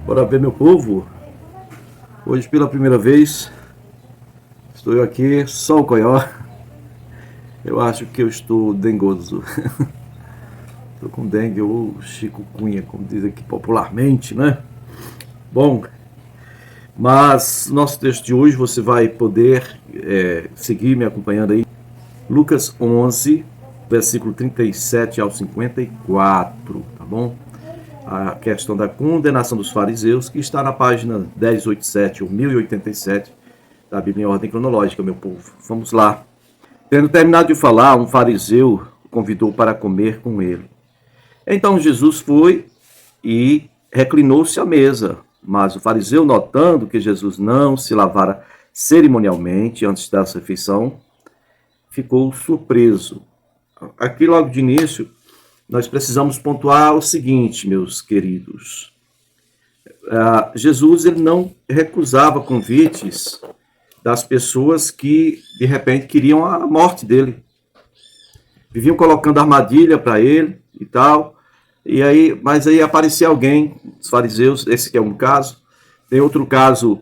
Bora ver, meu povo. Hoje, pela primeira vez, estou eu aqui, só o coió. Eu acho que eu estou dengoso. Estou com dengue ou chikungunya, como diz aqui popularmente, né? Bom, mas nosso texto de hoje você vai poder seguir me acompanhando aí. Lucas 11, versículo 37 ao 54, tá bom? A questão da condenação dos fariseus, que está na página 1087 ou 1087 da Bíblia em ordem cronológica, meu povo. Vamos lá. Tendo terminado de falar, um fariseu o convidou para comer com ele. Então Jesus foi e reclinou-se à mesa. Mas o fariseu, notando que Jesus não se lavara cerimonialmente antes da refeição, ficou surpreso. Aqui, logo de início, nós precisamos pontuar o seguinte, meus queridos. Jesus ele não recusava convites das pessoas que, de repente, queriam a morte dele. Viviam colocando armadilha para ele e tal. Mas aí aparecia alguém, os fariseus, esse que é um caso. Tem outro caso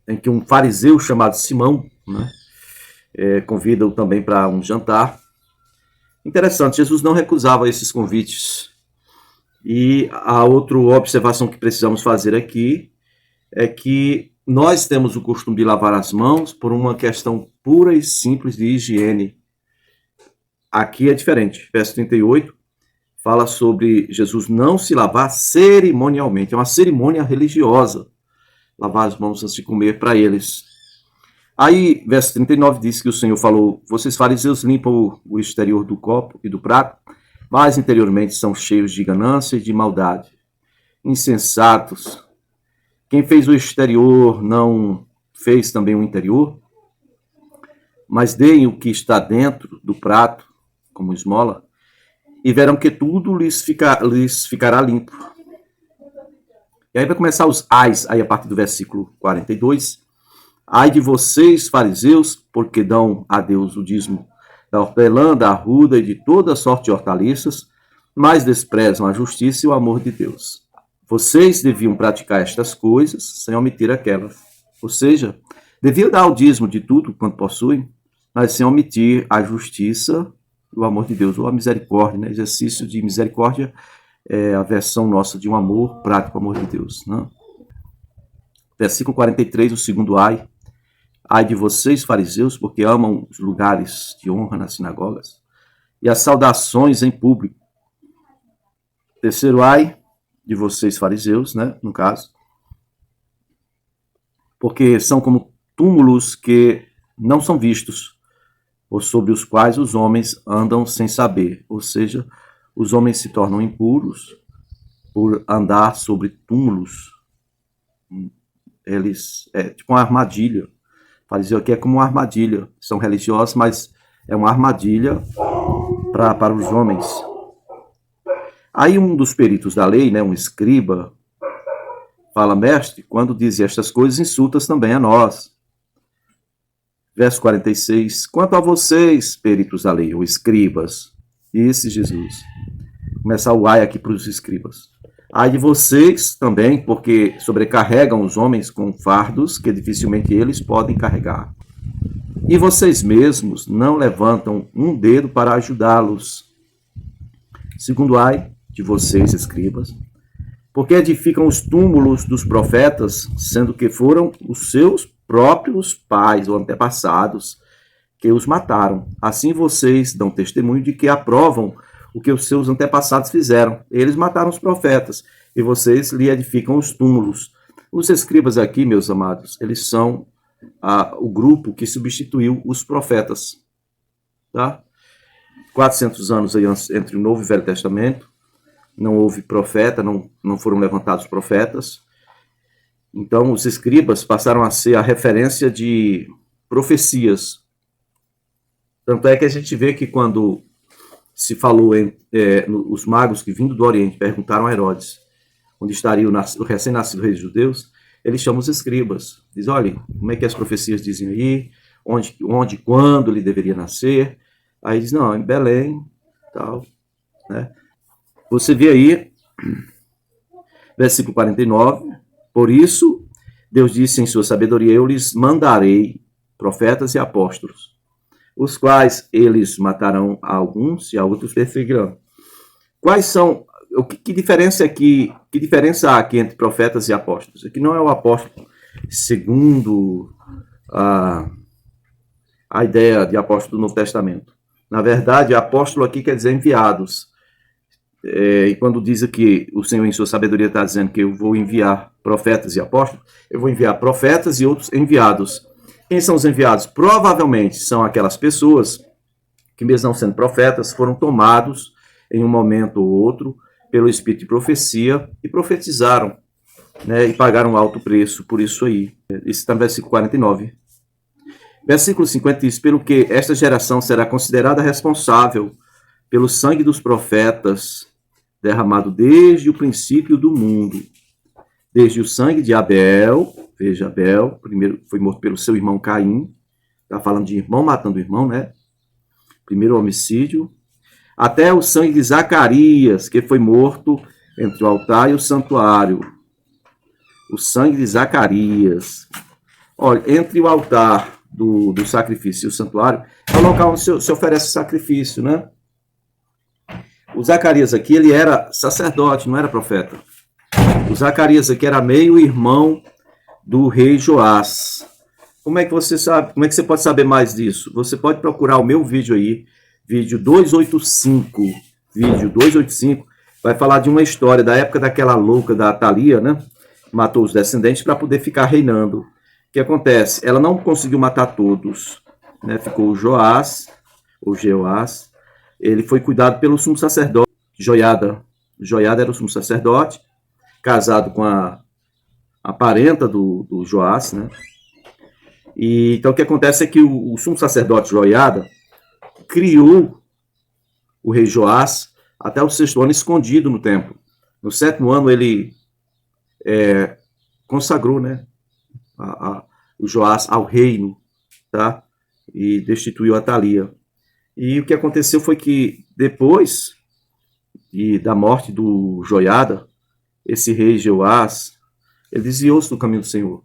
em que um fariseu chamado Simão, né, convida-o também para um jantar. Interessante, Jesus não recusava esses convites. E a outra observação que precisamos fazer aqui é que nós temos o costume de lavar as mãos por uma questão pura e simples de higiene. Aqui é diferente. Verso 38 fala sobre Jesus não se lavar cerimonialmente. É uma cerimônia religiosa. Lavar as mãos antes de comer para eles. Aí, verso 39 diz que o Senhor falou: vocês fariseus limpam o exterior do copo e do prato, mas interiormente são cheios de ganância e de maldade. Insensatos. Quem fez o exterior não fez também o interior? Mas deem o que está dentro do prato, como esmola, e verão que tudo lhes ficará limpo. E aí vai começar os ais, aí a partir do versículo 42. Ai de vocês, fariseus, porque dão a Deus o dízimo da hortelã, da arruda e de toda sorte de hortaliças, mas desprezam a justiça e o amor de Deus. Vocês deviam praticar estas coisas sem omitir aquelas. Ou seja, deviam dar o dízimo de tudo quanto possuem, mas sem omitir a justiça e o amor de Deus, ou a misericórdia, né? Exercício de misericórdia é a versão nossa de um amor prático, amor de Deus. Né? Versículo 43, o segundo ai. Ai de vocês, fariseus, porque amam os lugares de honra nas sinagogas e as saudações em público. Terceiro ai de vocês, fariseus, né, no caso, porque são como túmulos que não são vistos, ou sobre os quais os homens andam sem saber. Ou seja, os homens se tornam impuros por andar sobre túmulos. Eles é tipo uma armadilha. Fariseu aqui é como uma armadilha. São religiosos, mas é uma armadilha para os homens. Aí um dos peritos da lei, né, um escriba, fala: mestre, quando dizia estas coisas, insultas também a nós. Verso 46, quanto a vocês, peritos da lei, ou escribas, disse Jesus. Começar o ai aqui para os escribas. Ai de vocês também, porque sobrecarregam os homens com fardos que dificilmente eles podem carregar. E vocês mesmos não levantam um dedo para ajudá-los. Segundo ai de vocês, escribas, porque edificam os túmulos dos profetas, sendo que foram os seus próprios pais ou antepassados que os mataram. Assim vocês dão testemunho de que aprovam o que os seus antepassados fizeram. Eles mataram os profetas e vocês lhe edificam os túmulos. Os escribas aqui, meus amados, eles são o grupo que substituiu os profetas. Tá? 400 anos aí entre o Novo e o Velho Testamento, não houve profeta, não foram levantados profetas. Então, os escribas passaram a ser a referência de profecias. Tanto é que a gente vê que quando se falou os magos que vindo do Oriente perguntaram a Herodes onde estaria o recém-nascido rei dos judeus, eles chamam os escribas. Diz: olha, como é que as profecias dizem aí, onde, quando ele deveria nascer. Aí diz: não, em Belém, tal, né? Você vê aí, Versículo 49. Por isso, Deus disse em sua sabedoria: eu lhes mandarei profetas e apóstolos, os quais eles matarão a alguns e a outros perseguirão. Quais são, que diferença aqui, que diferença há aqui entre profetas e apóstolos? Aqui não é o apóstolo segundo a ideia de apóstolo do Novo Testamento. Na verdade, apóstolo aqui quer dizer enviados. E quando diz aqui, o Senhor em sua sabedoria está dizendo que eu vou enviar profetas e apóstolos, eu vou enviar profetas e outros enviados. Quem são os enviados? Provavelmente são aquelas pessoas que, mesmo não sendo profetas, foram tomados em um momento ou outro pelo espírito de profecia e profetizaram, né, e pagaram um alto preço por isso aí. Isso está no versículo 49. Versículo 50 diz: pelo que esta geração será considerada responsável pelo sangue dos profetas derramado desde o princípio do mundo, desde o sangue de Abel. Veja, Abel primeiro foi morto pelo seu irmão Caim, está falando de irmão matando irmão, né? Primeiro homicídio, até o sangue de Zacarias, que foi morto entre o altar e o santuário. O sangue de Zacarias. Olha, entre o altar do sacrifício e o santuário, é o local onde se oferece sacrifício, né? O Zacarias aqui, ele era sacerdote, não era profeta. O Zacarias aqui era meio-irmão do rei Joás. Como é que você sabe? Como é que você pode saber mais disso? Você pode procurar o meu vídeo aí, vídeo 285. Vídeo 285 vai falar de uma história da época daquela louca da Atalia, né? Matou os descendentes para poder ficar reinando. O que acontece? Ela não conseguiu matar todos, né? Ficou o Joás, ou Jeoás. Ele foi cuidado pelo sumo sacerdote, Joiada. Joiada era o sumo sacerdote, casado com a parenta do Joás, né? E, então, o que acontece é que o sumo sacerdote Joiada criou o rei Joás até o 6º ano escondido no templo. No 7º ano, ele consagrou, né, o Joás ao reino, tá? E destituiu a Atalia. E o que aconteceu foi que, depois da morte do Joiada, esse rei Joás, ele desviou-se do caminho do Senhor.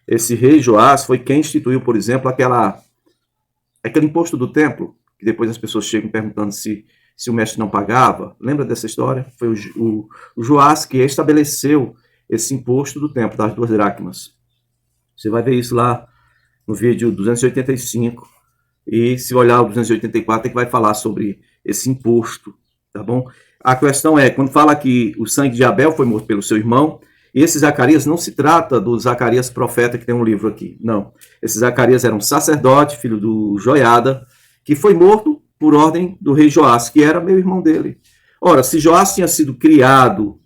Esse rei Joás foi quem instituiu, por exemplo, aquele imposto do templo, que depois as pessoas chegam perguntando se o mestre não pagava. Lembra dessa história? Foi o Joás que estabeleceu esse imposto do templo, das 2 dracmas. Você vai ver isso lá no vídeo 285. E se olhar o 284, é que vai falar sobre esse imposto, tá bom? A questão é, quando fala que o sangue de Abel foi morto pelo seu irmão, esse Zacarias não se trata do Zacarias profeta que tem um livro aqui, não. Esse Zacarias era um sacerdote, filho do Joiada, que foi morto por ordem do rei Joás, que era meu irmão dele. Ora, se Joás tinha sido criado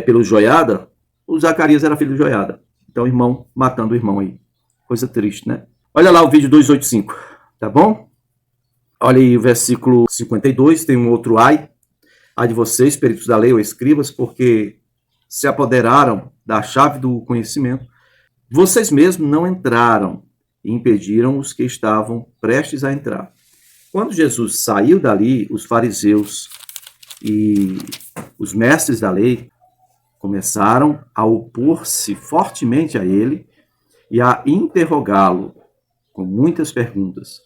pelo Joiada, o Zacarias era filho do Joiada. Então, irmão matando o irmão aí. Coisa triste, né? Olha lá o vídeo 285, tá bom? Olha aí o versículo 52, tem um outro ai de vocês, peritos da lei ou escribas, porque se apoderaram da chave do conhecimento, vocês mesmos não entraram e impediram os que estavam prestes a entrar. Quando Jesus saiu dali, os fariseus e os mestres da lei começaram a opor-se fortemente a ele e a interrogá-lo com muitas perguntas,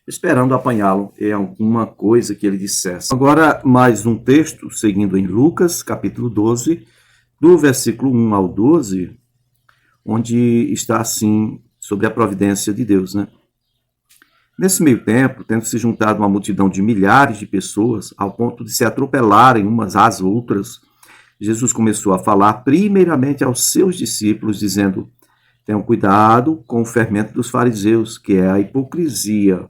esperando apanhá-lo em alguma coisa que ele dissesse. Agora, mais um texto, seguindo em Lucas, capítulo 12, do versículo 1 ao 12, onde está assim, sobre a providência de Deus, né? Nesse meio tempo, tendo se juntado uma multidão de milhares de pessoas, ao ponto de se atropelarem umas às outras, Jesus começou a falar primeiramente aos seus discípulos, dizendo: tenham cuidado com o fermento dos fariseus, que é a hipocrisia.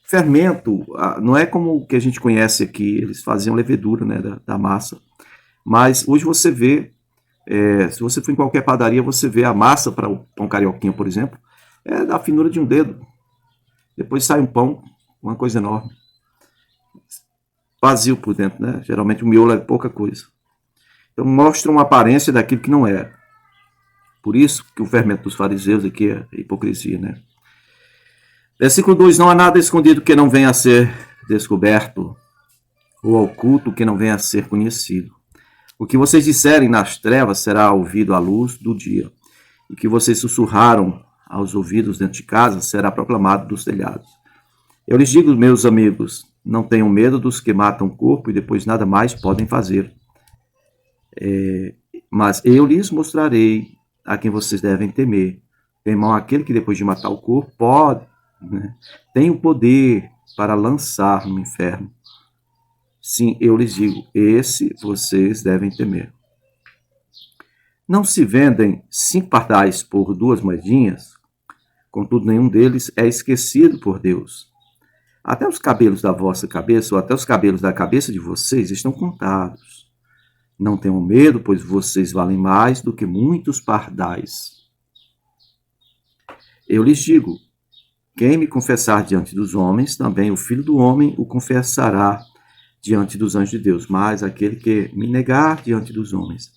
Fermento não é como o que a gente conhece aqui, eles faziam levedura, né, da massa. Mas hoje você vê, se você for em qualquer padaria, você vê a massa para o pão carioquinha, por exemplo, é da finura de um dedo. Depois sai um pão, uma coisa enorme. Vazio por dentro, né? Geralmente o miolo é pouca coisa. Então mostra uma aparência daquilo que não é. Por isso que o fermento dos fariseus aqui é hipocrisia, né? Versículo 2: não há nada escondido que não venha a ser descoberto, ou oculto que não venha a ser conhecido. O que vocês disserem nas trevas será ouvido à luz do dia. E o que vocês sussurraram aos ouvidos dentro de casa será proclamado dos telhados. Eu lhes digo, meus amigos, não tenham medo dos que matam o corpo e depois nada mais podem fazer. Mas eu lhes mostrarei a quem vocês devem temer. Temam aquele que depois de matar o corpo pode, tem o poder para lançar no inferno. Sim, eu lhes digo, esse vocês devem temer. Não se vendem 5 pardais por 2 moedinhas? Contudo, nenhum deles é esquecido por Deus. Até os cabelos da vossa cabeça, ou até os cabelos da cabeça de vocês estão contados. Não tenham medo, pois vocês valem mais do que muitos pardais. Eu lhes digo, quem me confessar diante dos homens, também o Filho do Homem o confessará diante dos anjos de Deus. Mas aquele que me negar diante dos homens,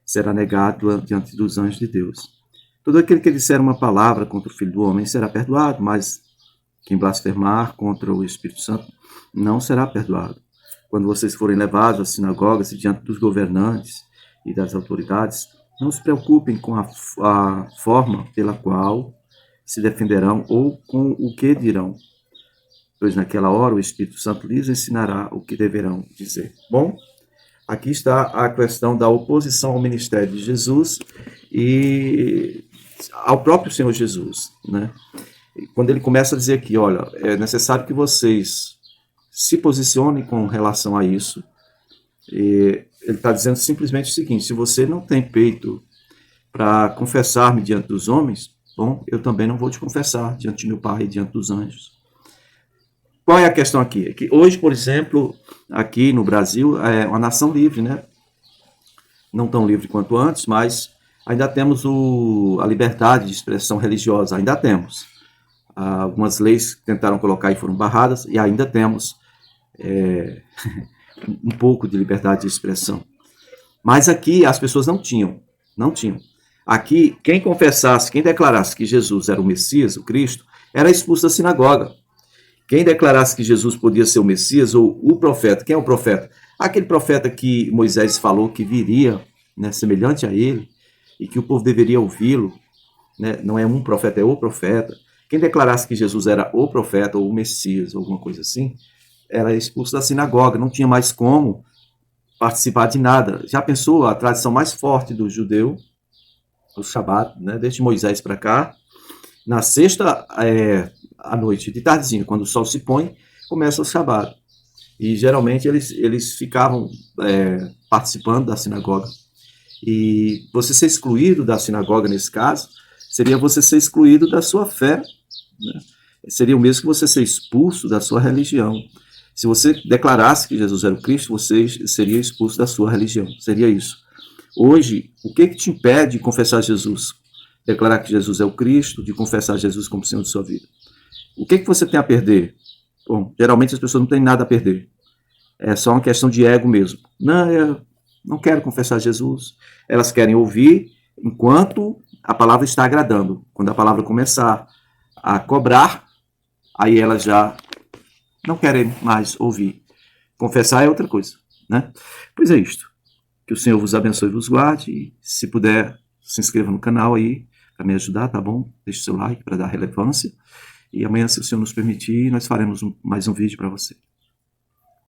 será negado diante dos anjos de Deus. Todo aquele que disser uma palavra contra o Filho do Homem será perdoado, mas quem blasfemar contra o Espírito Santo não será perdoado. Quando vocês forem levados às sinagogas e diante dos governantes e das autoridades, não se preocupem com a forma pela qual se defenderão ou com o que dirão, pois naquela hora o Espírito Santo lhes ensinará o que deverão dizer. Bom, aqui está a questão da oposição ao ministério de Jesus e ao próprio Senhor Jesus, né? Quando ele começa a dizer aqui, olha, é necessário que vocês se posicionem com relação a isso. E ele está dizendo simplesmente o seguinte, se você não tem peito para confessar-me diante dos homens, bom, eu também não vou te confessar diante de meu Pai e diante dos anjos. Qual é a questão aqui? É que hoje, por exemplo, aqui no Brasil, é uma nação livre, né? Não tão livre quanto antes, mas ainda temos a liberdade de expressão religiosa, ainda temos. Algumas leis que tentaram colocar e foram barradas, e ainda temos um pouco de liberdade de expressão. Mas aqui as pessoas não tinham. Aqui, quem confessasse, quem declarasse que Jesus era o Messias, o Cristo, era expulso da sinagoga. Quem declarasse que Jesus podia ser o Messias ou o profeta, quem é o profeta? Aquele profeta que Moisés falou que viria, né, semelhante a ele, e que o povo deveria ouvi-lo, né? Não é um profeta, é o profeta. Quem declarasse que Jesus era o profeta ou o Messias, ou alguma coisa assim, era expulso da sinagoga, não tinha mais como participar de nada. Já pensou a tradição mais forte do judeu, o Shabat, né, desde Moisés para cá, na sexta à noite, de tardezinha, quando o sol se põe, começa o Shabat. E geralmente eles ficavam participando da sinagoga. E você ser excluído da sinagoga, nesse caso, seria você ser excluído da sua fé, né? Seria o mesmo que você ser expulso da sua religião. Se você declarasse que Jesus era o Cristo, você seria expulso da sua religião. Seria isso. Hoje, o que te impede de confessar Jesus? Declarar que Jesus é o Cristo, de confessar Jesus como Senhor de sua vida. O que você tem a perder? Bom, geralmente as pessoas não têm nada a perder. É só uma questão de ego mesmo. Não, eu não quero confessar Jesus. Elas querem ouvir enquanto a palavra está agradando. Quando a palavra começar a cobrar, aí elas já não querem mais ouvir. Confessar é outra coisa, né? Pois é isto. Que o Senhor vos abençoe e vos guarde. E, se puder, se inscreva no canal aí para me ajudar, tá bom? Deixe seu like para dar relevância. E amanhã, se o Senhor nos permitir, nós faremos mais um vídeo para você.